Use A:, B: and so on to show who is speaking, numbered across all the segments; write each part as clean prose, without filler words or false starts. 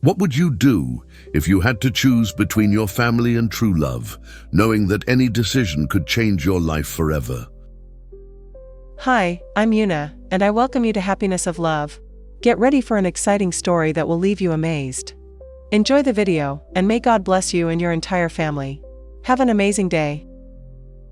A: What would you do if you had to choose between your family and true love, knowing that any decision could change your life forever?
B: Hi, I'm Yuna, and I welcome you to Happiness of Love. Get ready for an exciting story that will leave you amazed. Enjoy the video, and may God bless you and your entire family. Have an amazing day.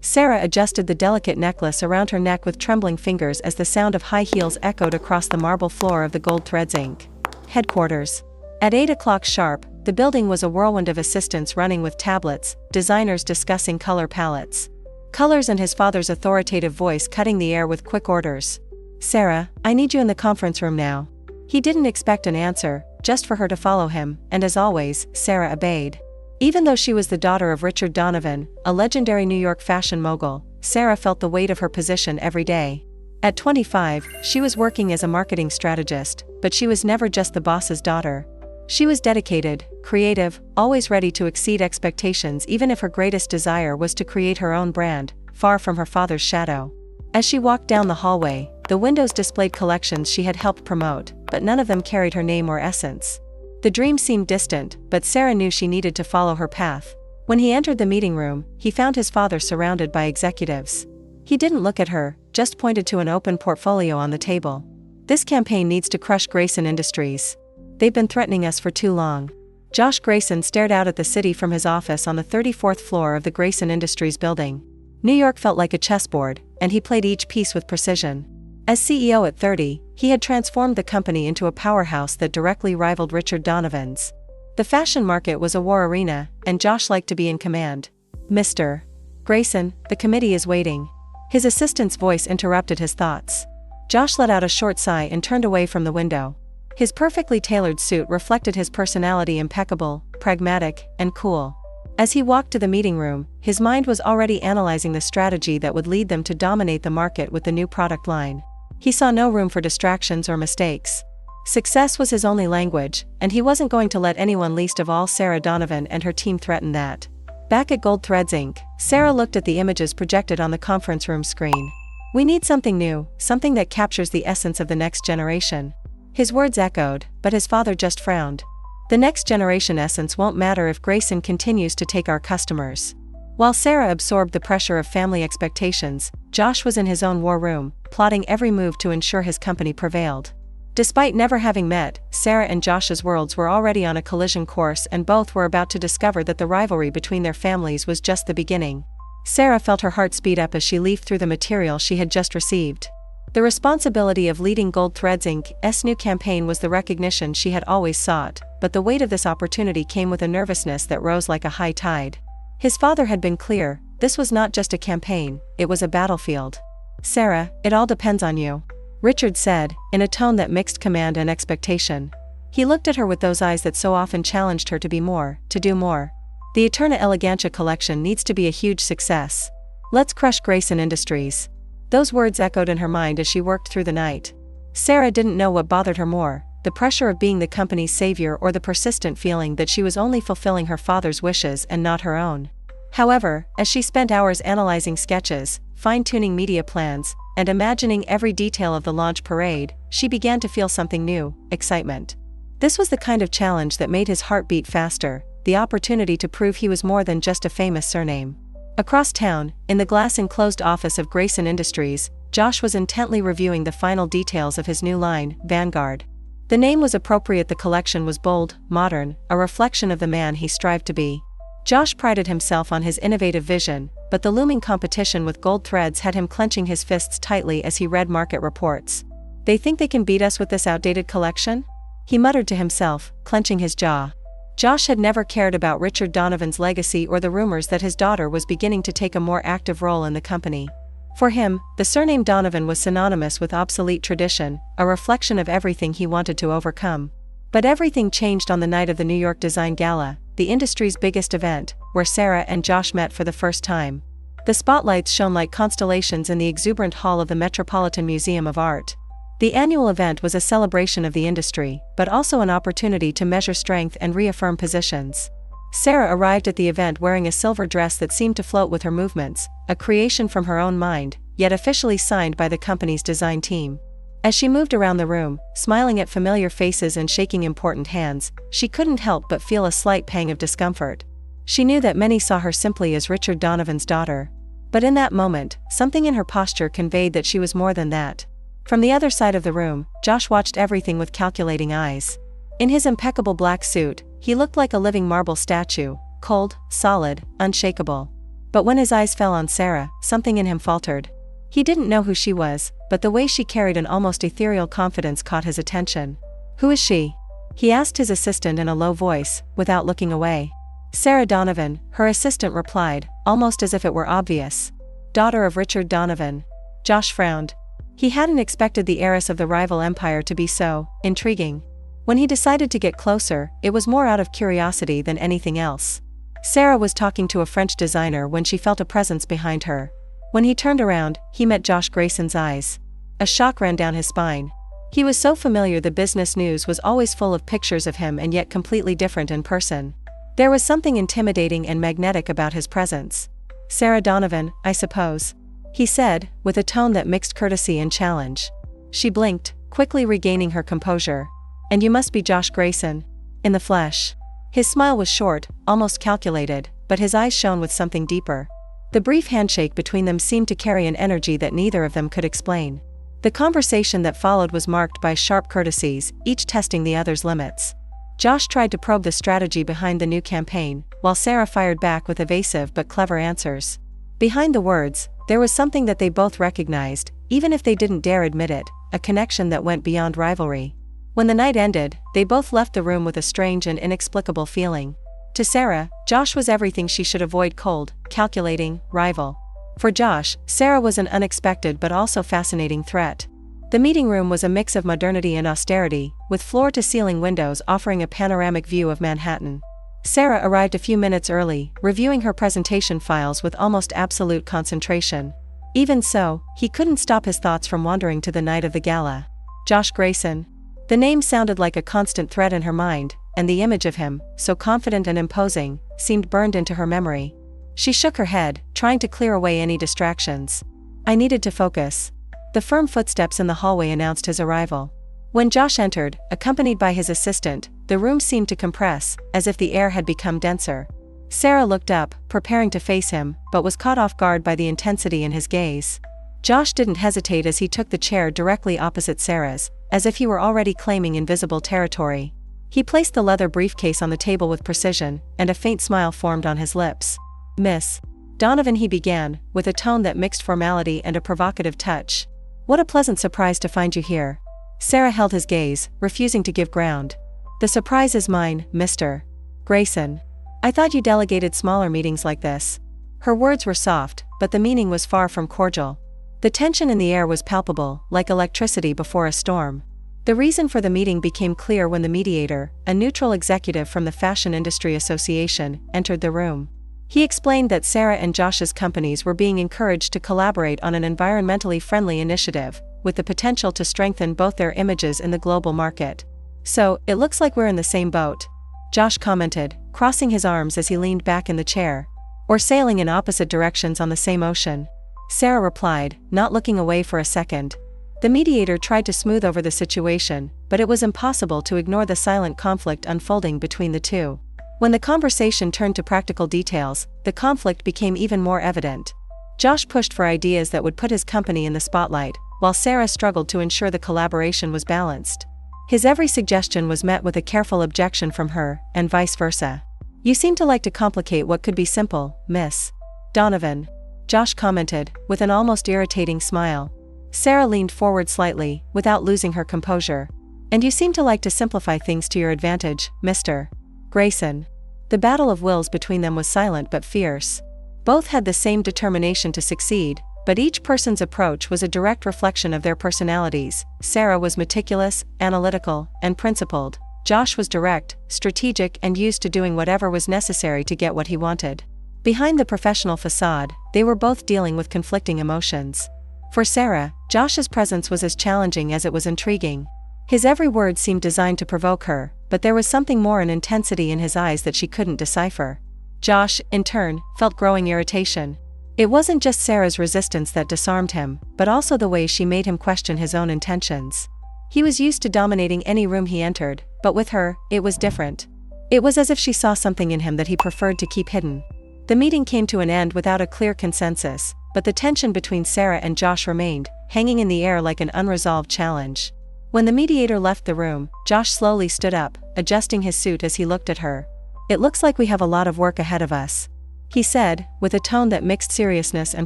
B: Sarah adjusted the delicate necklace around her neck with trembling fingers as the sound of high heels echoed across the marble floor of the Gold Threads Inc. headquarters. At 8 o'clock sharp, the building was a whirlwind of assistants running with tablets, designers discussing color palettes. Colors and his father's authoritative voice cutting the air with quick orders. "Sarah, I need you in the conference room now." He didn't expect an answer, just for her to follow him, and as always, Sarah obeyed. Even though she was the daughter of Richard Donovan, a legendary New York fashion mogul, Sarah felt the weight of her position every day. At 25, she was working as a marketing strategist, but she was never just the boss's daughter. She was dedicated, creative, always ready to exceed expectations even if her greatest desire was to create her own brand, far from her father's shadow. As she walked down the hallway, the windows displayed collections she had helped promote, but none of them carried her name or essence. The dream seemed distant, but Sarah knew she needed to follow her path. When he entered the meeting room, he found his father surrounded by executives. He didn't look at her, just pointed to an open portfolio on the table. "This campaign needs to crush Grayson Industries. They've been threatening us for too long." Josh Grayson stared out at the city from his office on the 34th floor of the Grayson Industries building. New York felt like a chessboard, and he played each piece with precision. As CEO at 30, he had transformed the company into a powerhouse that directly rivaled Richard Donovan's. The fashion market was a war arena, and Josh liked to be in command. "Mr. Grayson, the committee is waiting." His assistant's voice interrupted his thoughts. Josh let out a short sigh and turned away from the window. His perfectly tailored suit reflected his personality: impeccable, pragmatic, and cool. As he walked to the meeting room, his mind was already analyzing the strategy that would lead them to dominate the market with the new product line. He saw no room for distractions or mistakes. Success was his only language, and he wasn't going to let anyone, least of all Sarah Donovan and her team, threaten that. Back at Gold Threads Inc., Sarah looked at the images projected on the conference room screen. "We need something new, something that captures the essence of the next generation." His words echoed, but his father just frowned. "The next generation essence won't matter if Grayson continues to take our customers." While Sarah absorbed the pressure of family expectations, Josh was in his own war room, plotting every move to ensure his company prevailed. Despite never having met, Sarah and Josh's worlds were already on a collision course, and both were about to discover that the rivalry between their families was just the beginning. Sarah felt her heart speed up as she leafed through the material she had just received. The responsibility of leading Gold Threads Inc.'s new campaign was the recognition she had always sought, but the weight of this opportunity came with a nervousness that rose like a high tide. His father had been clear: this was not just a campaign, it was a battlefield. "Sarah, it all depends on you," Richard said, in a tone that mixed command and expectation. He looked at her with those eyes that so often challenged her to be more, to do more. "The Eterna Elegantia collection needs to be a huge success. Let's crush Grayson Industries." Those words echoed in her mind as she worked through the night. Sarah didn't know what bothered her more, the pressure of being the company's savior or the persistent feeling that she was only fulfilling her father's wishes and not her own. However, as she spent hours analyzing sketches, fine-tuning media plans, and imagining every detail of the launch parade, she began to feel something new: excitement. This was the kind of challenge that made his heart beat faster, the opportunity to prove he was more than just a famous surname. Across town, in the glass-enclosed office of Grayson Industries, Josh was intently reviewing the final details of his new line, Vanguard. The name was appropriate, the collection was bold, modern, a reflection of the man he strived to be. Josh prided himself on his innovative vision, but the looming competition with Gold Threads had him clenching his fists tightly as he read market reports. "They think they can beat us with this outdated collection?" he muttered to himself, clenching his jaw. Josh had never cared about Richard Donovan's legacy or the rumors that his daughter was beginning to take a more active role in the company. For him, the surname Donovan was synonymous with obsolete tradition, a reflection of everything he wanted to overcome. But everything changed on the night of the New York Design Gala, the industry's biggest event, where Sarah and Josh met for the first time. The spotlights shone like constellations in the exuberant hall of the Metropolitan Museum of Art. The annual event was a celebration of the industry, but also an opportunity to measure strength and reaffirm positions. Sarah arrived at the event wearing a silver dress that seemed to float with her movements, a creation from her own mind, yet officially signed by the company's design team. As she moved around the room, smiling at familiar faces and shaking important hands, she couldn't help but feel a slight pang of discomfort. She knew that many saw her simply as Richard Donovan's daughter. But in that moment, something in her posture conveyed that she was more than that. From the other side of the room, Josh watched everything with calculating eyes. In his impeccable black suit, he looked like a living marble statue, cold, solid, unshakable. But when his eyes fell on Sarah, something in him faltered. He didn't know who she was, but the way she carried an almost ethereal confidence caught his attention. "Who is she?" he asked his assistant in a low voice, without looking away. "Sarah Donovan," her assistant replied, almost as if it were obvious. "Daughter of Richard Donovan." Josh frowned. He hadn't expected the heiress of the rival empire to be so intriguing. When he decided to get closer, it was more out of curiosity than anything else. Sarah was talking to a French designer when she felt a presence behind her. When he turned around, he met Josh Grayson's eyes. A shock ran down his spine. He was so familiar the business news was always full of pictures of him and yet completely different in person. There was something intimidating and magnetic about his presence. "Sarah Donovan, I suppose," he said, with a tone that mixed courtesy and challenge. She blinked, quickly regaining her composure. "And you must be Josh Grayson. In the flesh." His smile was short, almost calculated, but his eyes shone with something deeper. The brief handshake between them seemed to carry an energy that neither of them could explain. The conversation that followed was marked by sharp courtesies, each testing the other's limits. Josh tried to probe the strategy behind the new campaign, while Sarah fired back with evasive but clever answers. Behind the words, there was something that they both recognized, even if they didn't dare admit it, a connection that went beyond rivalry. When the night ended, they both left the room with a strange and inexplicable feeling. To Sarah, Josh was everything she should avoid: cold, calculating, rival. For Josh, Sarah was an unexpected but also fascinating threat. The meeting room was a mix of modernity and austerity, with floor-to-ceiling windows offering a panoramic view of Manhattan. Sarah arrived a few minutes early, reviewing her presentation files with almost absolute concentration. Even so, he couldn't stop his thoughts from wandering to the night of the gala. Josh Grayson. The name sounded like a constant threat in her mind, and the image of him, so confident and imposing, seemed burned into her memory. She shook her head, trying to clear away any distractions. "I needed to focus." The firm footsteps in the hallway announced his arrival. When Josh entered, accompanied by his assistant, the room seemed to compress, as if the air had become denser. Sarah looked up, preparing to face him, but was caught off guard by the intensity in his gaze. Josh didn't hesitate as he took the chair directly opposite Sarah's, as if he were already claiming invisible territory. He placed the leather briefcase on the table with precision, and a faint smile formed on his lips. "Miss Donovan," he began, with a tone that mixed formality and a provocative touch. "What a pleasant surprise to find you here." Sarah held his gaze, refusing to give ground. "The surprise is mine, Mr. Grayson. I thought you delegated smaller meetings like this." Her words were soft, but the meaning was far from cordial. The tension in the air was palpable, like electricity before a storm. The reason for the meeting became clear when the mediator, a neutral executive from the Fashion Industry Association, entered the room. He explained that Sarah and Josh's companies were being encouraged to collaborate on an environmentally friendly initiative, with the potential to strengthen both their images in the global market. "So, it looks like we're in the same boat," Josh commented, crossing his arms as he leaned back in the chair. "Or sailing in opposite directions on the same ocean," Sarah replied, not looking away for a second. The mediator tried to smooth over the situation, but it was impossible to ignore the silent conflict unfolding between the two. When the conversation turned to practical details, the conflict became even more evident. Josh pushed for ideas that would put his company in the spotlight, while Sarah struggled to ensure the collaboration was balanced. His every suggestion was met with a careful objection from her, and vice versa. "You seem to like to complicate what could be simple, Miss Donovan," Josh commented, with an almost irritating smile. Sarah leaned forward slightly, without losing her composure. "And you seem to like to simplify things to your advantage, Mr. Grayson." The battle of wills between them was silent but fierce. Both had the same determination to succeed, but each person's approach was a direct reflection of their personalities. Sarah was meticulous, analytical, and principled. Josh was direct, strategic, and used to doing whatever was necessary to get what he wanted. Behind the professional facade, they were both dealing with conflicting emotions. For Sarah, Josh's presence was as challenging as it was intriguing. His every word seemed designed to provoke her, but there was something more, an intensity in his eyes that she couldn't decipher. Josh, in turn, felt growing irritation. It wasn't just Sarah's resistance that disarmed him, but also the way she made him question his own intentions. He was used to dominating any room he entered, but with her, it was different. It was as if she saw something in him that he preferred to keep hidden. The meeting came to an end without a clear consensus, but the tension between Sarah and Josh remained, hanging in the air like an unresolved challenge. When the mediator left the room, Josh slowly stood up, adjusting his suit as he looked at her. "It looks like we have a lot of work ahead of us," he said, with a tone that mixed seriousness and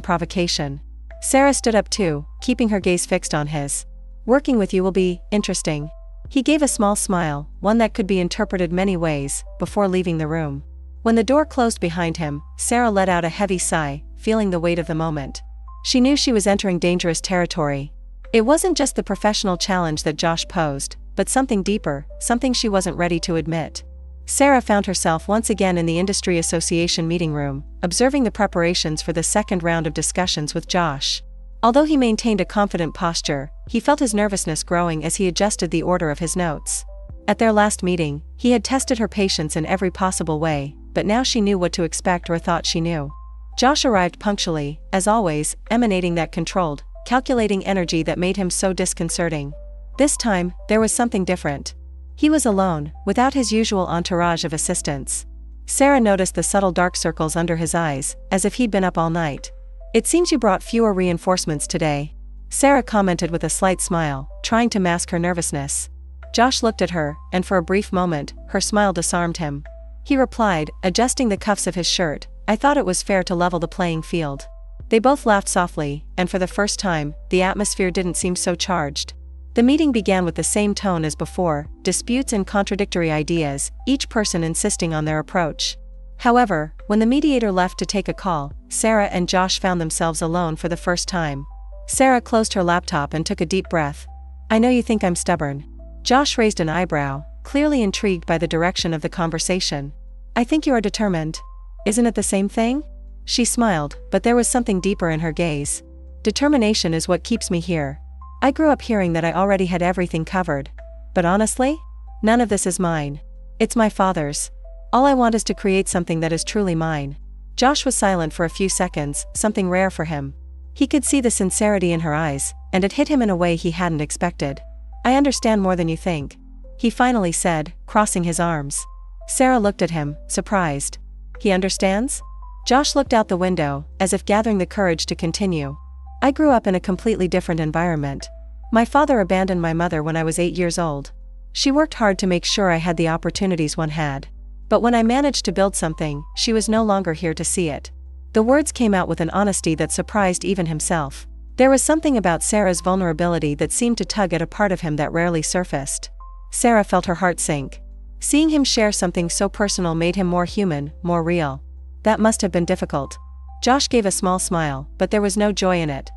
B: provocation. Sarah stood up too, keeping her gaze fixed on his. "Working with you will be interesting." He gave a small smile, one that could be interpreted many ways, before leaving the room. When the door closed behind him, Sarah let out a heavy sigh, feeling the weight of the moment. She knew she was entering dangerous territory. It wasn't just the professional challenge that Josh posed, but something deeper, something she wasn't ready to admit. Sarah found herself once again in the Industry Association meeting room, observing the preparations for the second round of discussions with Josh. Although he maintained a confident posture, he felt his nervousness growing as he adjusted the order of his notes. At their last meeting, he had tested her patience in every possible way, but now she knew what to expect or thought she knew. Josh arrived punctually, as always, emanating that controlled, calculating energy that made him so disconcerting. This time, there was something different. He was alone, without his usual entourage of assistants. Sarah noticed the subtle dark circles under his eyes, as if he'd been up all night. "It seems you brought fewer reinforcements today," Sarah commented with a slight smile, trying to mask her nervousness. Josh looked at her, and for a brief moment, her smile disarmed him. He replied, adjusting the cuffs of his shirt, "I thought it was fair to level the playing field." They both laughed softly, and for the first time, the atmosphere didn't seem so charged. The meeting began with the same tone as before, disputes and contradictory ideas, each person insisting on their approach. However, when the mediator left to take a call, Sarah and Josh found themselves alone for the first time. Sarah closed her laptop and took a deep breath. "I know you think I'm stubborn." Josh raised an eyebrow, clearly intrigued by the direction of the conversation. "I think you are determined. Isn't it the same thing?" She smiled, but there was something deeper in her gaze. "Determination is what keeps me here. I grew up hearing that I already had everything covered. But honestly, none of this is mine. It's my father's. All I want is to create something that is truly mine." Josh was silent for a few seconds, something rare for him. He could see the sincerity in her eyes, and it hit him in a way he hadn't expected. "I understand more than you think," he finally said, crossing his arms. Sarah looked at him, surprised. "He understands?" Josh looked out the window, as if gathering the courage to continue. "I grew up in a completely different environment. My father abandoned my mother when I was 8 years old. She worked hard to make sure I had the opportunities one had. But when I managed to build something, she was no longer here to see it." The words came out with an honesty that surprised even himself. There was something about Sarah's vulnerability that seemed to tug at a part of him that rarely surfaced. Sarah felt her heart sink. Seeing him share something so personal made him more human, more real. That must have been difficult. Josh gave a small smile, but there was no joy in it.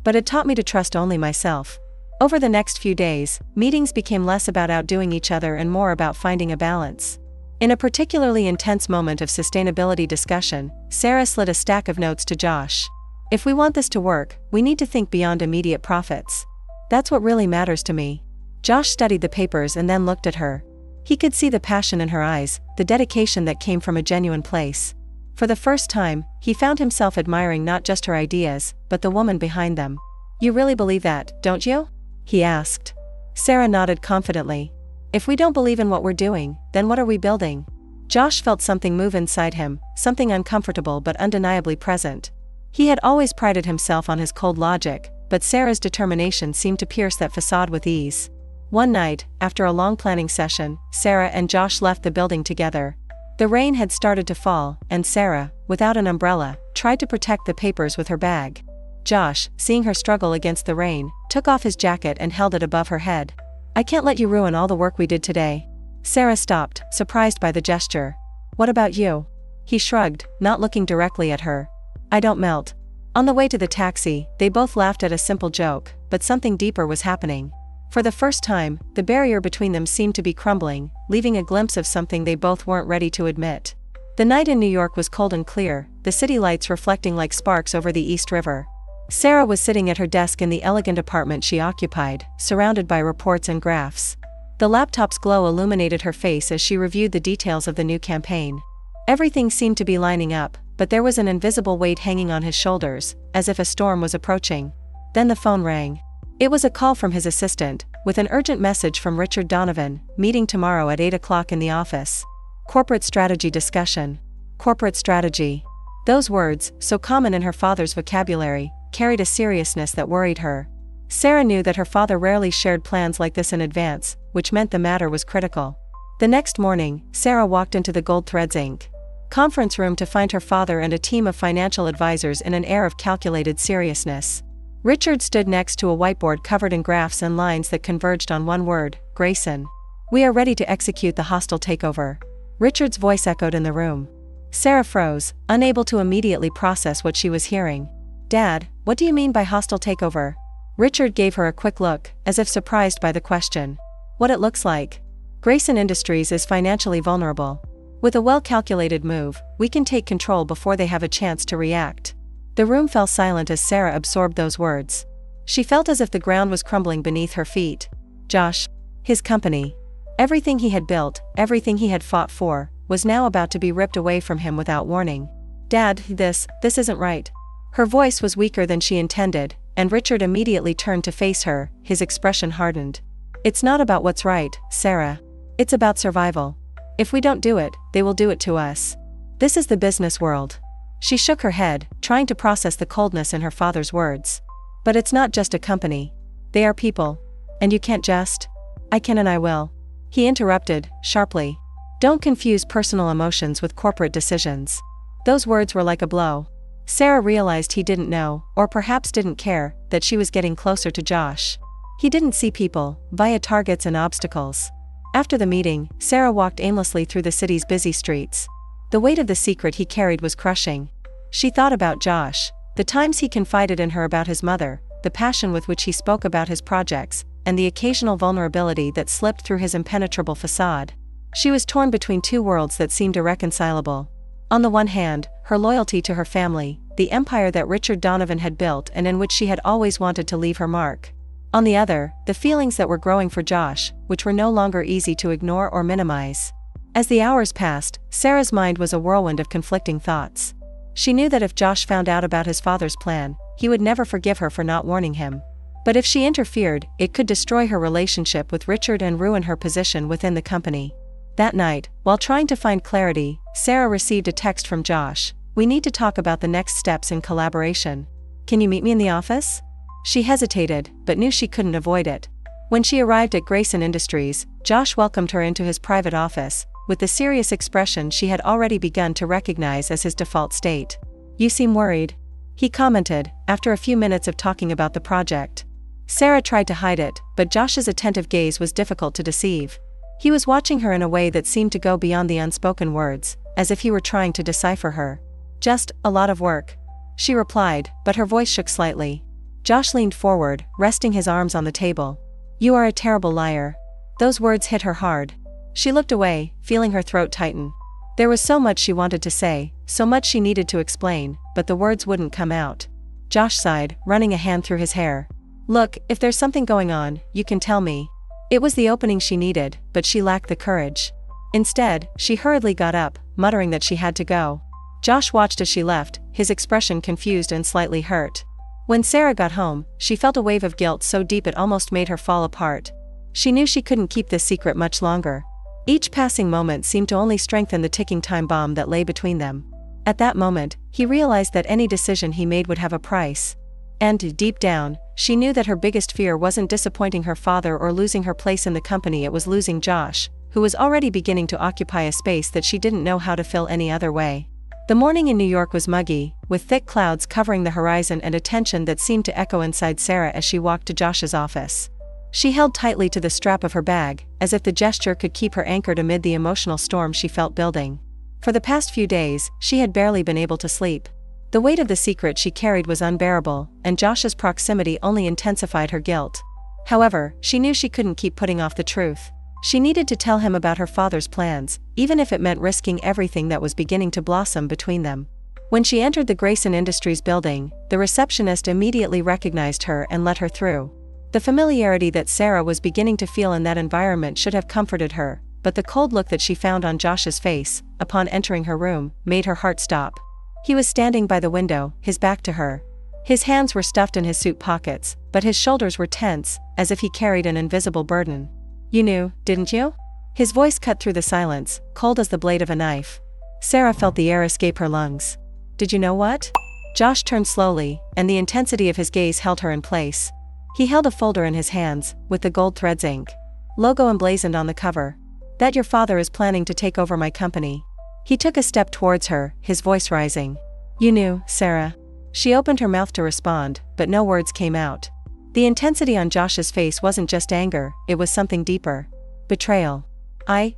B: But it taught me to trust only myself." Over the next few days, meetings became less about outdoing each other and more about finding a balance. In a particularly intense moment of sustainability discussion, Sarah slid a stack of notes to Josh. "If we want this to work, we need to think beyond immediate profits. That's what really matters to me." Josh studied the papers and then looked at her. He could see the passion in her eyes, the dedication that came from a genuine place. For the first time, he found himself admiring not just her ideas, but the woman behind them. "You really believe that, don't you?" he asked. Sarah nodded confidently. "If we don't believe in what we're doing, then what are we building?" Josh felt something move inside him, something uncomfortable but undeniably present. He had always prided himself on his cold logic, but Sarah's determination seemed to pierce that facade with ease. One night, after a long planning session, Sarah and Josh left the building together. The rain had started to fall, and Sarah, without an umbrella, tried to protect the papers with her bag. Josh, seeing her struggle against the rain, took off his jacket and held it above her head. "I can't let you ruin all the work we did today." Sarah stopped, surprised by the gesture. "What about you?" He shrugged, not looking directly at her. "I don't melt." On the way to the taxi, they both laughed at a simple joke, but something deeper was happening. For the first time, the barrier between them seemed to be crumbling, leaving a glimpse of something they both weren't ready to admit. The night in New York was cold and clear, the city lights reflecting like sparks over the East River. Sarah was sitting at her desk in the elegant apartment she occupied, surrounded by reports and graphs. The laptop's glow illuminated her face as she reviewed the details of the new campaign. Everything seemed to be lining up, but there was an invisible weight hanging on his shoulders, as if a storm was approaching. Then the phone rang. It was a call from his assistant, with an urgent message from Richard Donovan, meeting tomorrow at 8 o'clock in the office. Corporate strategy discussion. Corporate strategy. Those words, so common in her father's vocabulary, carried a seriousness that worried her. Sarah knew that her father rarely shared plans like this in advance, which meant the matter was critical. The next morning, Sarah walked into the Gold Threads Inc. conference room to find her father and a team of financial advisors in an air of calculated seriousness. Richard stood next to a whiteboard covered in graphs and lines that converged on one word, Grayson. "We are ready to execute the hostile takeover." Richard's voice echoed in the room. Sarah froze, unable to immediately process what she was hearing. "Dad, what do you mean by hostile takeover?" Richard gave her a quick look, as if surprised by the question. "What it looks like. Grayson Industries is financially vulnerable. With a well-calculated move, we can take control before they have a chance to react." The room fell silent as Sarah absorbed those words. She felt as if the ground was crumbling beneath her feet. Josh, his company, everything he had built, everything he had fought for, was now about to be ripped away from him without warning. "Dad, this isn't right." Her voice was weaker than she intended, and Richard immediately turned to face her, his expression hardened. "It's not about what's right, Sarah. It's about survival. If we don't do it, they will do it to us. This is the business world." She shook her head, trying to process the coldness in her father's words. "But it's not just a company. They are people. And you can't just—" "I can and I will." He interrupted, sharply. "Don't confuse personal emotions with corporate decisions." Those words were like a blow. Sarah realized he didn't know, or perhaps didn't care, that she was getting closer to Josh. He didn't see people, via targets and obstacles. After the meeting, Sarah walked aimlessly through the city's busy streets. The weight of the secret he carried was crushing. She thought about Josh, the times he confided in her about his mother, the passion with which he spoke about his projects, and the occasional vulnerability that slipped through his impenetrable facade. She was torn between two worlds that seemed irreconcilable. On the one hand, her loyalty to her family, the empire that Richard Donovan had built and in which she had always wanted to leave her mark. On the other, the feelings that were growing for Josh, which were no longer easy to ignore or minimize. As the hours passed, Sarah's mind was a whirlwind of conflicting thoughts. She knew that if Josh found out about his father's plan, he would never forgive her for not warning him. But if she interfered, it could destroy her relationship with Richard and ruin her position within the company. That night, while trying to find clarity, Sarah received a text from Josh. "We need to talk about the next steps in collaboration. Can you meet me in the office?" She hesitated, but knew she couldn't avoid it. When she arrived at Grayson Industries, Josh welcomed her into his private office, with the serious expression she had already begun to recognize as his default state. "You seem worried," he commented, after a few minutes of talking about the project. Sarah tried to hide it, but Josh's attentive gaze was difficult to deceive. He was watching her in a way that seemed to go beyond the unspoken words, as if he were trying to decipher her. "Just a lot of work," she replied, but her voice shook slightly. Josh leaned forward, resting his arms on the table. "You are a terrible liar." Those words hit her hard. She looked away, feeling her throat tighten. There was so much she wanted to say, so much she needed to explain, but the words wouldn't come out. Josh sighed, running a hand through his hair. "Look, if there's something going on, you can tell me." It was the opening she needed, but she lacked the courage. Instead, she hurriedly got up, muttering that she had to go. Josh watched as she left, his expression confused and slightly hurt. When Sarah got home, she felt a wave of guilt so deep it almost made her fall apart. She knew she couldn't keep this secret much longer. Each passing moment seemed to only strengthen the ticking time bomb that lay between them. At that moment, he realized that any decision he made would have a price. And, deep down, she knew that her biggest fear wasn't disappointing her father or losing her place in the company, it was losing Josh, who was already beginning to occupy a space that she didn't know how to fill any other way. The morning in New York was muggy, with thick clouds covering the horizon and a tension that seemed to echo inside Sarah as she walked to Josh's office. She held tightly to the strap of her bag, as if the gesture could keep her anchored amid the emotional storm she felt building. For the past few days, she had barely been able to sleep. The weight of the secret she carried was unbearable, and Josh's proximity only intensified her guilt. However, she knew she couldn't keep putting off the truth. She needed to tell him about her father's plans, even if it meant risking everything that was beginning to blossom between them. When she entered the Grayson Industries building, the receptionist immediately recognized her and let her through. The familiarity that Sarah was beginning to feel in that environment should have comforted her, but the cold look that she found on Josh's face, upon entering her room, made her heart stop. He was standing by the window, his back to her. His hands were stuffed in his suit pockets, but his shoulders were tense, as if he carried an invisible burden. "You knew, didn't you?" His voice cut through the silence, cold as the blade of a knife. Sarah felt the air escape her lungs. "Did you know what?" Josh turned slowly, and the intensity of his gaze held her in place. He held a folder in his hands, with the Gold Threads Inc. logo emblazoned on the cover. "That your father is planning to take over my company." He took a step towards her, his voice rising. "You knew, Sarah." She opened her mouth to respond, but no words came out. The intensity on Josh's face wasn't just anger, it was something deeper. Betrayal.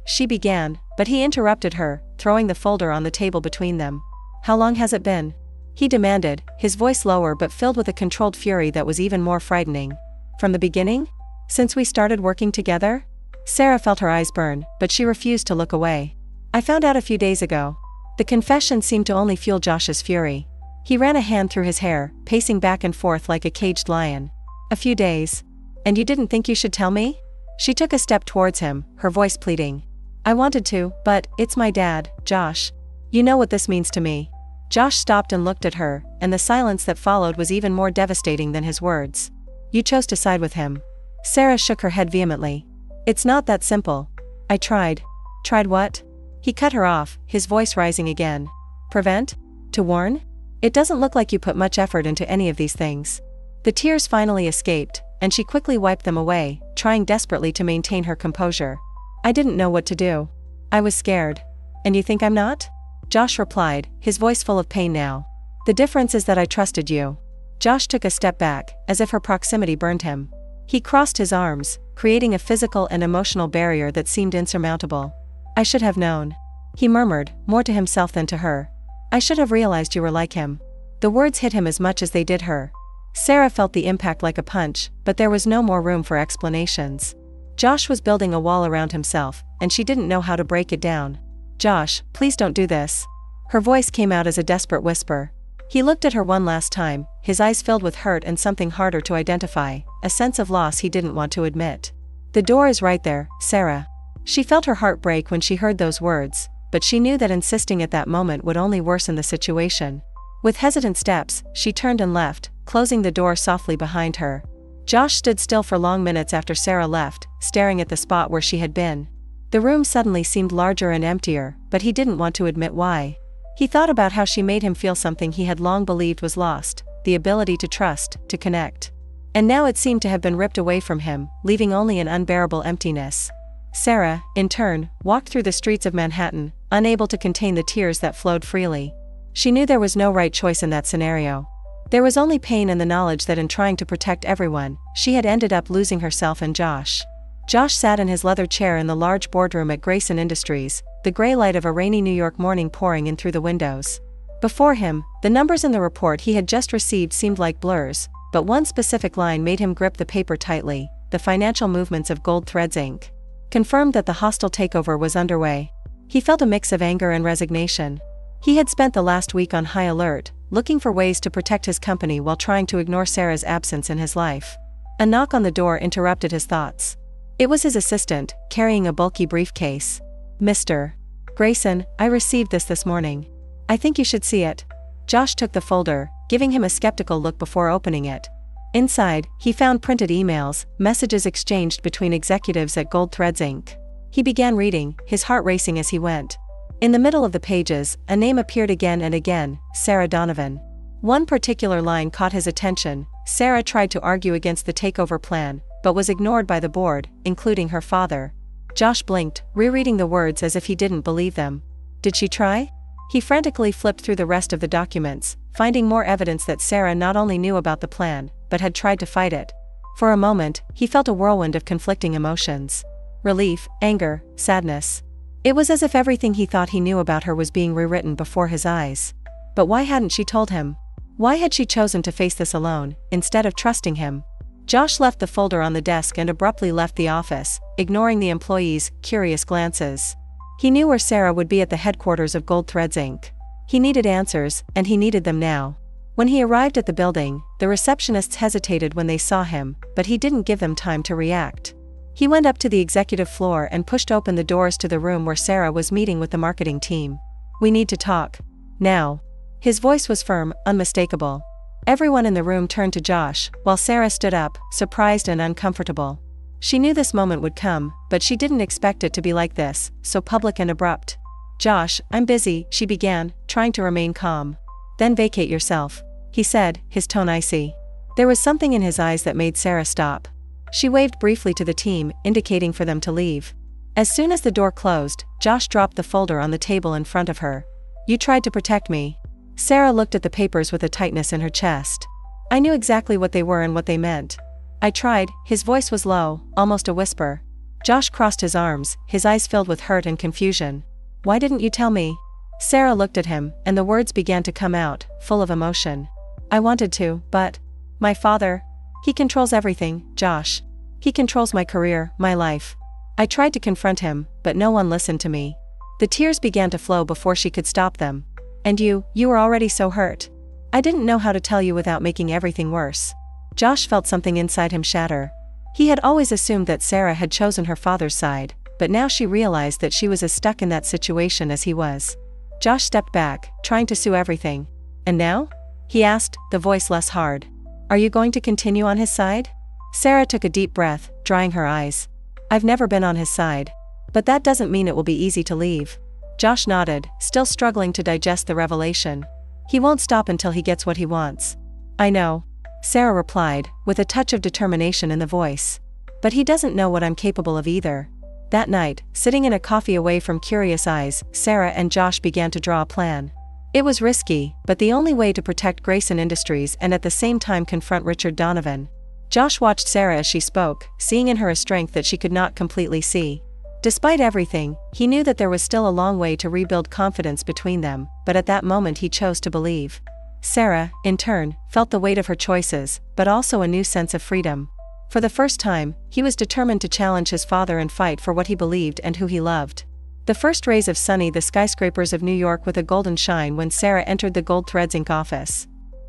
B: She began, but he interrupted her, throwing the folder on the table between them. "How long has it been?" he demanded, his voice lower but filled with a controlled fury that was even more frightening. "From the beginning? Since we started working together?" Sarah felt her eyes burn, but she refused to look away. "I found out a few days ago." The confession seemed to only fuel Josh's fury. He ran a hand through his hair, pacing back and forth like a caged lion. "A few days. And you didn't think you should tell me?" She took a step towards him, her voice pleading. "I wanted to, but it's my dad, Josh. You know what this means to me." Josh stopped and looked at her, and the silence that followed was even more devastating than his words. "You chose to side with him." Sarah shook her head vehemently. "It's not that simple. I tried." "Tried what?" He cut her off, his voice rising again. "Prevent? To warn? It doesn't look like you put much effort into any of these things." The tears finally escaped, and she quickly wiped them away, trying desperately to maintain her composure. "I didn't know what to do. I was scared." "And you think I'm not?" Josh replied, his voice full of pain now. "The difference is that I trusted you." Josh took a step back, as if her proximity burned him. He crossed his arms, creating a physical and emotional barrier that seemed insurmountable. "I should have known," he murmured, more to himself than to her. "I should have realized you were like him." The words hit him as much as they did her. Sarah felt the impact like a punch, but there was no more room for explanations. Josh was building a wall around himself, and she didn't know how to break it down. "Josh, please don't do this." Her voice came out as a desperate whisper. He looked at her one last time, his eyes filled with hurt and something harder to identify, a sense of loss he didn't want to admit. "The door is right there, Sarah." She felt her heart break when she heard those words, but she knew that insisting at that moment would only worsen the situation. With hesitant steps, she turned and left, closing the door softly behind her. Josh stood still for long minutes after Sarah left, staring at the spot where she had been. The room suddenly seemed larger and emptier, but he didn't want to admit why. He thought about how she made him feel something he had long believed was lost, the ability to trust, to connect. And now it seemed to have been ripped away from him, leaving only an unbearable emptiness. Sarah, in turn, walked through the streets of Manhattan, unable to contain the tears that flowed freely. She knew there was no right choice in that scenario. There was only pain in the knowledge that in trying to protect everyone, she had ended up losing herself and Josh. Josh sat in his leather chair in the large boardroom at Grayson Industries, the gray light of a rainy New York morning pouring in through the windows. Before him, the numbers in the report he had just received seemed like blurs, but one specific line made him grip the paper tightly: the financial movements of Gold Threads Inc. confirmed that the hostile takeover was underway. He felt a mix of anger and resignation. He had spent the last week on high alert, looking for ways to protect his company while trying to ignore Sarah's absence in his life. A knock on the door interrupted his thoughts. It was his assistant, carrying a bulky briefcase. "Mr. Grayson, I received this morning. I think you should see it." Josh took the folder, giving him a skeptical look before opening it. Inside, he found printed emails, messages exchanged between executives at Gold Threads Inc. He began reading, his heart racing as he went. In the middle of the pages, a name appeared again and again: Sarah Donovan. One particular line caught his attention. Sarah tried to argue against the takeover plan, but was ignored by the board, including her father. Josh blinked, rereading the words as if he didn't believe them. Did she try? He frantically flipped through the rest of the documents, finding more evidence that Sarah not only knew about the plan, but had tried to fight it. For a moment, he felt a whirlwind of conflicting emotions. Relief, anger, sadness. It was as if everything he thought he knew about her was being rewritten before his eyes. But why hadn't she told him? Why had she chosen to face this alone, instead of trusting him? Josh left the folder on the desk and abruptly left the office, ignoring the employees' curious glances. He knew where Sarah would be at the headquarters of Gold Threads Inc. He needed answers, and he needed them now. When he arrived at the building, the receptionists hesitated when they saw him, but he didn't give them time to react. He went up to the executive floor and pushed open the doors to the room where Sarah was meeting with the marketing team. "We need to talk. Now." His voice was firm, unmistakable. Everyone in the room turned to Josh, while Sarah stood up, surprised and uncomfortable. She knew this moment would come, but she didn't expect it to be like this, so public and abrupt. "Josh, I'm busy," she began, trying to remain calm. "Then vacate yourself," he said, his tone icy. There was something in his eyes that made Sarah stop. She waved briefly to the team, indicating for them to leave. As soon as the door closed, Josh dropped the folder on the table in front of her. "You tried to protect me." Sarah looked at the papers with a tightness in her chest. "I knew exactly what they were and what they meant." "I tried," his voice was low, almost a whisper. Josh crossed his arms, his eyes filled with hurt and confusion. "Why didn't you tell me?" Sarah looked at him, and the words began to come out, full of emotion. "I wanted to, but my father, he controls everything, Josh. He controls my career, my life. I tried to confront him, but no one listened to me." The tears began to flow before she could stop them. "And you were already so hurt. I didn't know how to tell you without making everything worse." Josh felt something inside him shatter. He had always assumed that Sarah had chosen her father's side, but now she realized that she was as stuck in that situation as he was. Josh stepped back, trying to see everything. "And now?" he asked, the voice less hard. "Are you going to continue on his side?" Sarah took a deep breath, drying her eyes. "I've never been on his side. But that doesn't mean it will be easy to leave." Josh nodded, still struggling to digest the revelation. "He won't stop until he gets what he wants." "I know," Sarah replied, with a touch of determination in the voice. "But he doesn't know what I'm capable of either." That night, sitting in a coffee away from curious eyes, Sarah and Josh began to draw a plan. It was risky, but the only way to protect Grayson Industries and at the same time confront Richard Donovan. Josh watched Sarah as she spoke, seeing in her a strength that she could not completely see. Despite everything, he knew that there was still a long way to rebuild confidence between them, but at that moment he chose to believe. Sarah, in turn, felt the weight of her choices, but also a new sense of freedom. For the first time, he was determined to challenge his father and fight for what he believed and who he loved. The first rays of sunny the skyscrapers of New York with a golden shine when Sarah entered the Gold Threads Inc. office.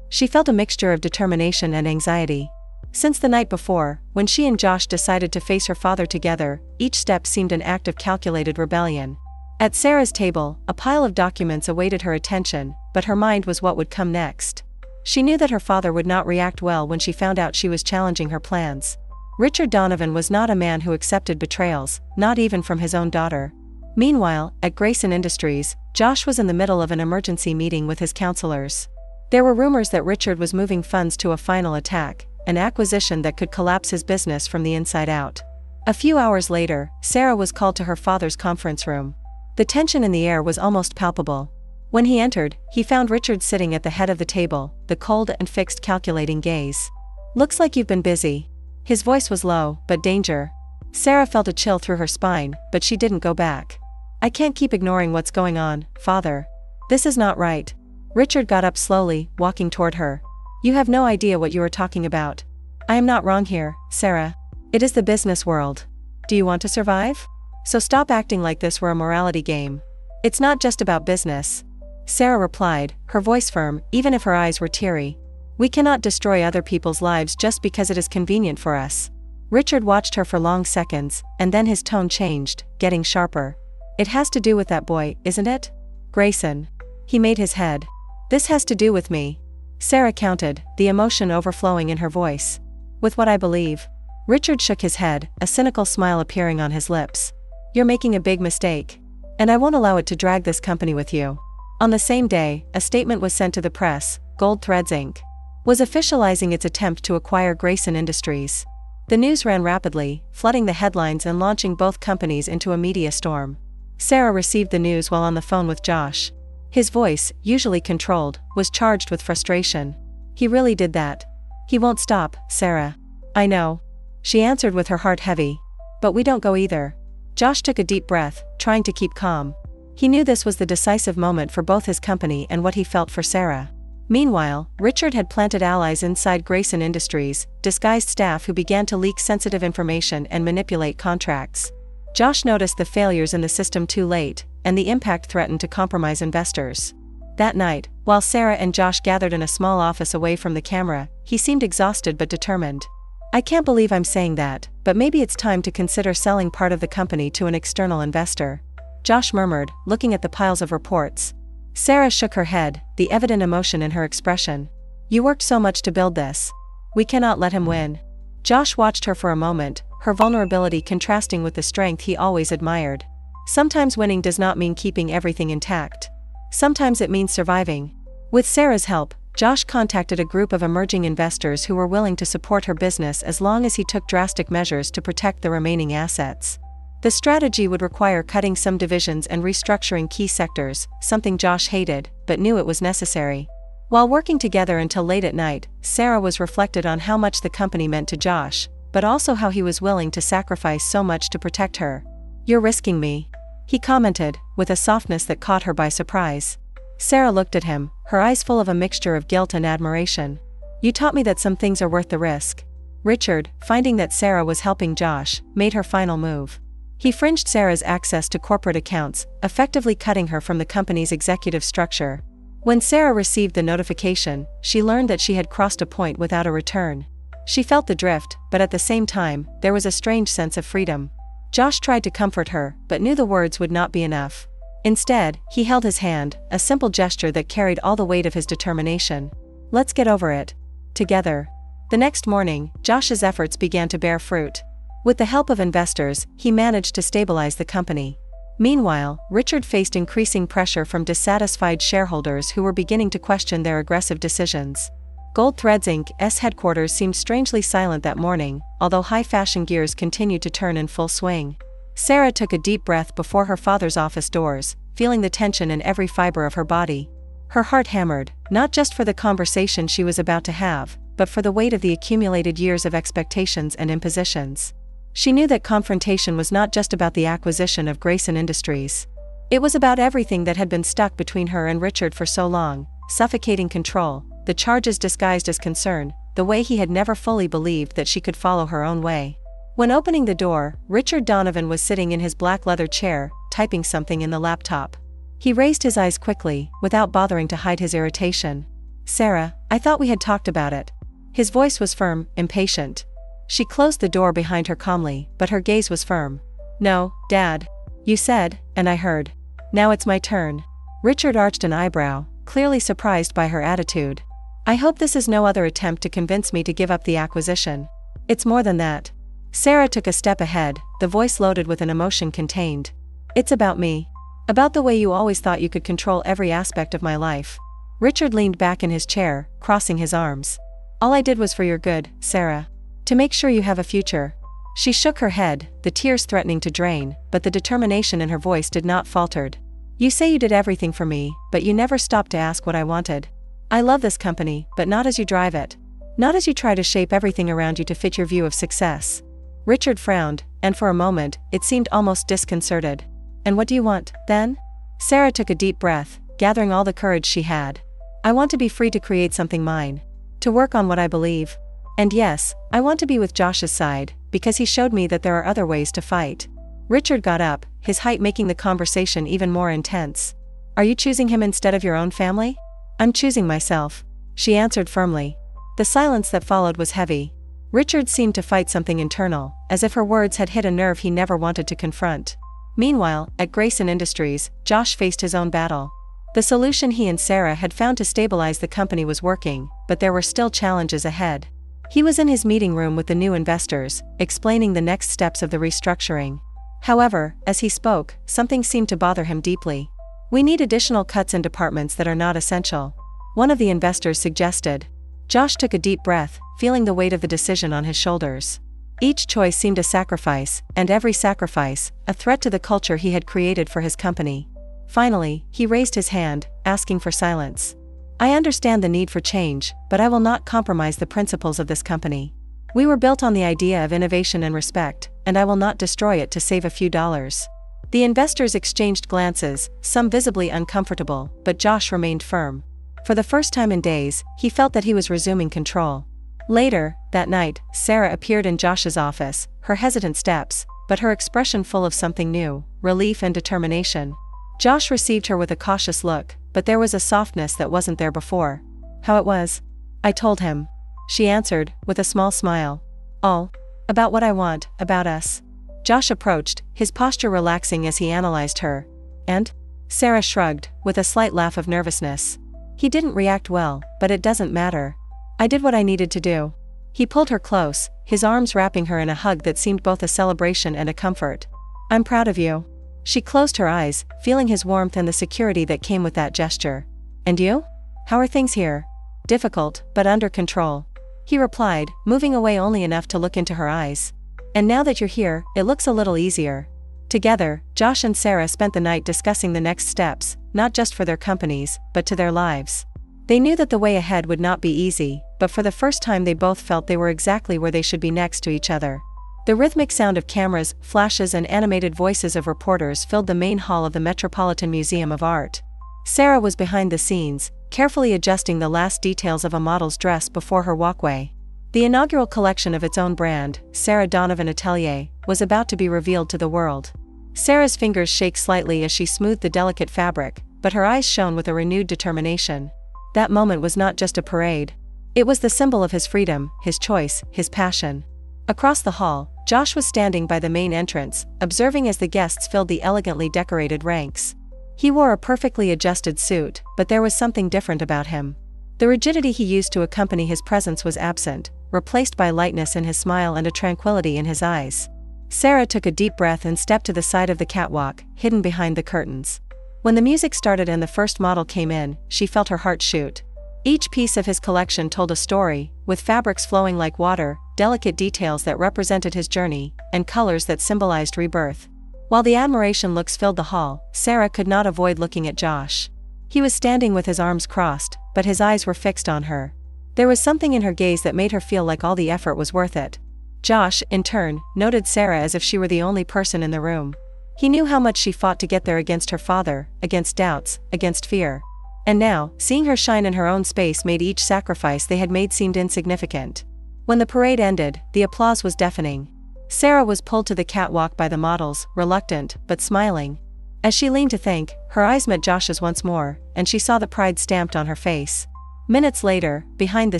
B: She felt a mixture of determination and anxiety. Since the night before, when she and Josh decided to face her father together, each step seemed an act of calculated rebellion. At Sarah's table, a pile of documents awaited her attention, but her mind was what would come next. She knew that her father would not react well when she found out she was challenging her plans. Richard Donovan was not a man who accepted betrayals, not even from his own daughter. Meanwhile, at Grayson Industries, Josh was in the middle of an emergency meeting with his counselors. There were rumors that Richard was moving funds to a final attack, an acquisition that could collapse his business from the inside out. A few hours later, Sarah was called to her father's conference room. The tension in the air was almost palpable. When he entered, he found Richard sitting at the head of the table, the cold and fixed calculating gaze. "Looks like you've been busy." His voice was low, but danger. Sarah felt a chill through her spine, but she didn't go back. "I can't keep ignoring what's going on, father. This is not right." Richard got up slowly, walking toward her. "You have no idea what you are talking about. I am not wrong here, Sarah. It is the business world. Do you want to survive? So stop acting like this were a morality game. It's not just about business." Sarah replied, her voice firm, even if her eyes were teary. "We cannot destroy other people's lives just because it is convenient for us." Richard watched her for long seconds, and then his tone changed, getting sharper. "It has to do with that boy, isn't it? Grayson." He made his head. "This has to do with me." Sarah counted, the emotion overflowing in her voice. "With what I believe." Richard shook his head, a cynical smile appearing on his lips. "You're making a big mistake. And I won't allow it to drag this company with you." On the same day, a statement was sent to the press. Gold Threads Inc. was officializing its attempt to acquire Grayson Industries. The news ran rapidly, flooding the headlines and launching both companies into a media storm. Sarah received the news while on the phone with Josh. His voice, usually controlled, was charged with frustration. "He really did that. He won't stop, Sarah." "I know." She answered with her heart heavy. "But we don't go either." Josh took a deep breath, trying to keep calm. He knew this was the decisive moment for both his company and what he felt for Sarah. Meanwhile, Richard had planted allies inside Grayson Industries, disguised staff who began to leak sensitive information and manipulate contracts. Josh noticed the failures in the system too late, and the impact threatened to compromise investors. That night, while Sarah and Josh gathered in a small office away from the camera, he seemed exhausted but determined. "I can't believe I'm saying that, but maybe it's time to consider selling part of the company to an external investor," Josh murmured, looking at the piles of reports. Sarah shook her head, the evident emotion in her expression. You worked so much to build this. We cannot let him win. Josh watched her for a moment, her vulnerability contrasting with the strength he always admired. Sometimes winning does not mean keeping everything intact. Sometimes it means surviving. With Sarah's help, Josh contacted a group of emerging investors who were willing to support her business as long as he took drastic measures to protect the remaining assets. The strategy would require cutting some divisions and restructuring key sectors, something Josh hated, but knew it was necessary. While working together until late at night, Sarah was reflected on how much the company meant to Josh, but also how he was willing to sacrifice so much to protect her. You're risking me, he commented, with a softness that caught her by surprise. Sarah looked at him, her eyes full of a mixture of guilt and admiration. You taught me that some things are worth the risk. Richard, finding that Sarah was helping Josh, made her final move. He fringed Sarah's access to corporate accounts, effectively cutting her from the company's executive structure. When Sarah received the notification, she learned that she had crossed a point without a return. She felt the drift, but at the same time, there was a strange sense of freedom. Josh tried to comfort her, but knew the words would not be enough. Instead, he held his hand, a simple gesture that carried all the weight of his determination. Let's get over it. Together. The next morning, Josh's efforts began to bear fruit. With the help of investors, he managed to stabilize the company. Meanwhile, Richard faced increasing pressure from dissatisfied shareholders who were beginning to question their aggressive decisions. Gold Threads Inc.'s headquarters seemed strangely silent that morning, although high-fashion gears continued to turn in full swing. Sarah took a deep breath before her father's office doors, feeling the tension in every fiber of her body. Her heart hammered, not just for the conversation she was about to have, but for the weight of the accumulated years of expectations and impositions. She knew that confrontation was not just about the acquisition of Grayson Industries. It was about everything that had been stuck between her and Richard for so long, suffocating control, the charges disguised as concern, the way he had never fully believed that she could follow her own way. When opening the door, Richard Donovan was sitting in his black leather chair, typing something in the laptop. He raised his eyes quickly, without bothering to hide his irritation. Sarah, I thought we had talked about it. His voice was firm, impatient. She closed the door behind her calmly, but her gaze was firm. No, Dad. You said, and I heard. Now it's my turn. Richard arched an eyebrow, clearly surprised by her attitude. I hope this is no other attempt to convince me to give up the acquisition. It's more than that. Sarah took a step ahead, the voice loaded with an emotion contained. It's about me. About the way you always thought you could control every aspect of my life. Richard leaned back in his chair, crossing his arms. All I did was for your good, Sarah. To make sure you have a future. She shook her head, the tears threatening to drain, but the determination in her voice did not falter. You say you did everything for me, but you never stopped to ask what I wanted. I love this company, but not as you drive it. Not as you try to shape everything around you to fit your view of success. Richard frowned, and for a moment, it seemed almost disconcerted. And what do you want, then? Sarah took a deep breath, gathering all the courage she had. I want to be free to create something mine. To work on what I believe. And yes, I want to be with Josh's side, because he showed me that there are other ways to fight. Richard got up, his height making the conversation even more intense. Are you choosing him instead of your own family? I'm choosing myself, she answered firmly. The silence that followed was heavy. Richard seemed to fight something internal, as if her words had hit a nerve he never wanted to confront. Meanwhile, at Grayson Industries, Josh faced his own battle. The solution he and Sarah had found to stabilize the company was working, but there were still challenges ahead. He was in his meeting room with the new investors, explaining the next steps of the restructuring. However, as he spoke, something seemed to bother him deeply. We need additional cuts in departments that are not essential. One of the investors suggested. Josh took a deep breath, feeling the weight of the decision on his shoulders. Each choice seemed a sacrifice, and every sacrifice, a threat to the culture he had created for his company. Finally, he raised his hand, asking for silence. I understand the need for change, but I will not compromise the principles of this company. We were built on the idea of innovation and respect, and I will not destroy it to save a few dollars. The investors exchanged glances, some visibly uncomfortable, but Josh remained firm. For the first time in days, he felt that he was resuming control. Later, that night, Sarah appeared in Josh's office, her hesitant steps, but her expression full of something new, relief and determination. Josh received her with a cautious look, but there was a softness that wasn't there before. How it was? I told him. She answered, with a small smile. All. About what I want, about us. Josh approached, his posture relaxing as he analyzed her. And? Sarah shrugged, with a slight laugh of nervousness. He didn't react well, but it doesn't matter. I did what I needed to do. He pulled her close, his arms wrapping her in a hug that seemed both a celebration and a comfort. I'm proud of you. She closed her eyes, feeling his warmth and the security that came with that gesture. And you? How are things here? Difficult, but under control. He replied, moving away only enough to look into her eyes. And now that you're here, it looks a little easier. Together, Josh and Sarah spent the night discussing the next steps, not just for their companies, but to their lives. They knew that the way ahead would not be easy, but for the first time they both felt they were exactly where they should be next to each other. The rhythmic sound of cameras, flashes and animated voices of reporters filled the main hall of the Metropolitan Museum of Art. Sarah was behind the scenes, carefully adjusting the last details of a model's dress before her walkway. The inaugural collection of its own brand, Sarah Donovan Atelier, was about to be revealed to the world. Sarah's fingers shook slightly as she smoothed the delicate fabric, but her eyes shone with a renewed determination. That moment was not just a parade. It was the symbol of his freedom, his choice, his passion. Across the hall, Josh was standing by the main entrance, observing as the guests filled the elegantly decorated ranks. He wore a perfectly adjusted suit, but there was something different about him. The rigidity he used to accompany his presence was absent, replaced by lightness in his smile and a tranquility in his eyes. Sarah took a deep breath and stepped to the side of the catwalk, hidden behind the curtains. When the music started and the first model came in, she felt her heart shoot. Each piece of his collection told a story, with fabrics flowing like water, delicate details that represented his journey, and colors that symbolized rebirth. While the admiration looks filled the hall, Sarah could not avoid looking at Josh. He was standing with his arms crossed, but his eyes were fixed on her. There was something in her gaze that made her feel like all the effort was worth it. Josh, in turn, noted Sarah as if she were the only person in the room. He knew how much she fought to get there against her father, against doubts, against fear. And now, seeing her shine in her own space made each sacrifice they had made seemed insignificant. When the parade ended, the applause was deafening. Sarah was pulled to the catwalk by the models, reluctant, but smiling. As she leaned to thank, her eyes met Josh's once more, and she saw the pride stamped on her face. Minutes later, behind the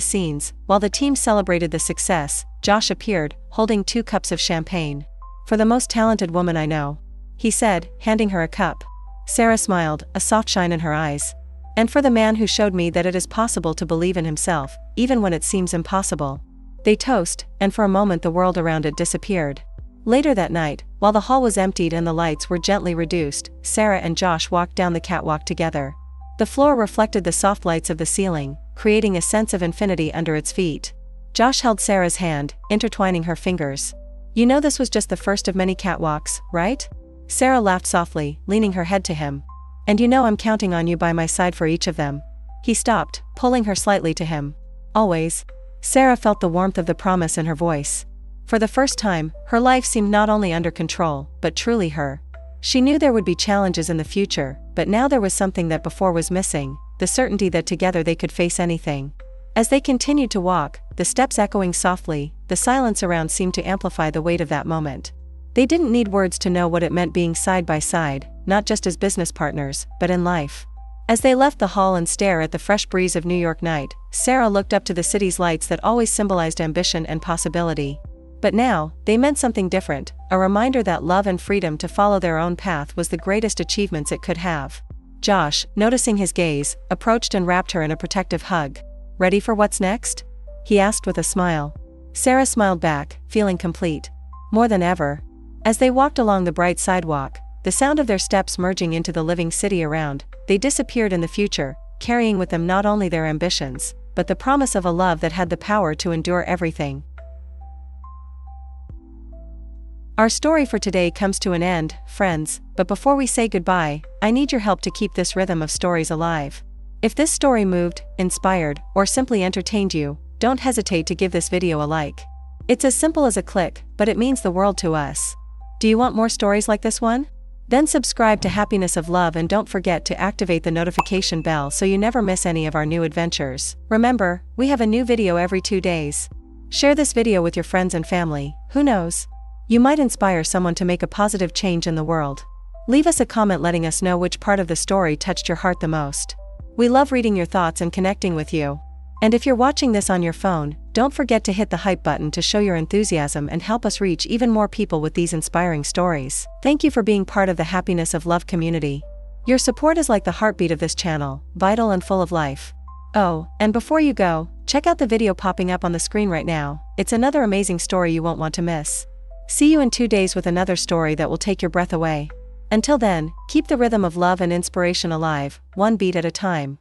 B: scenes, while the team celebrated the success, Josh appeared, holding 2 cups of champagne. For the most talented woman I know, he said, handing her a cup. Sarah smiled, a soft shine in her eyes. And for the man who showed me that it is possible to believe in himself, even when it seems impossible. They toast, and for a moment the world around it disappeared. Later that night, while the hall was emptied and the lights were gently reduced, Sarah and Josh walked down the catwalk together. The floor reflected the soft lights of the ceiling, creating a sense of infinity under its feet. Josh held Sarah's hand, intertwining her fingers. You know this was just the first of many catwalks, right? Sarah laughed softly, leaning her head to him. And you know I'm counting on you by my side for each of them. He stopped, pulling her slightly to him. Always. Sarah felt the warmth of the promise in her voice. For the first time, her life seemed not only under control, but truly her. She knew there would be challenges in the future, but now there was something that before was missing, the certainty that together they could face anything. As they continued to walk, the steps echoing softly, the silence around seemed to amplify the weight of that moment. They didn't need words to know what it meant being side by side, not just as business partners, but in life. As they left the hall and stared at the fresh breeze of New York night, Sarah looked up to the city's lights that always symbolized ambition and possibility. But now, they meant something different, a reminder that love and freedom to follow their own path was the greatest achievements it could have. Josh, noticing his gaze, approached and wrapped her in a protective hug. Ready for what's next? He asked with a smile. Sarah smiled back, feeling complete. More than ever. As they walked along the bright sidewalk, the sound of their steps merging into the living city around, they disappeared in the future, carrying with them not only their ambitions, but the promise of a love that had the power to endure everything. Our story for today comes to an end, friends, but before we say goodbye, I need your help to keep this rhythm of stories alive. If this story moved, inspired, or simply entertained you, don't hesitate to give this video a like. It's as simple as a click, but it means the world to us. Do you want more stories like this one? Then subscribe to Happiness of Love and don't forget to activate the notification bell so you never miss any of our new adventures. Remember, we have a new video every 2 days. Share this video with your friends and family, who knows? You might inspire someone to make a positive change in the world. Leave us a comment letting us know which part of the story touched your heart the most. We love reading your thoughts and connecting with you. And if you're watching this on your phone, don't forget to hit the hype button to show your enthusiasm and help us reach even more people with these inspiring stories. Thank you for being part of the Happiness of Love community. Your support is like the heartbeat of this channel, vital and full of life. Oh, and before you go, check out the video popping up on the screen right now. It's another amazing story you won't want to miss. See you in 2 days with another story that will take your breath away. Until then, keep the rhythm of love and inspiration alive, one beat at a time.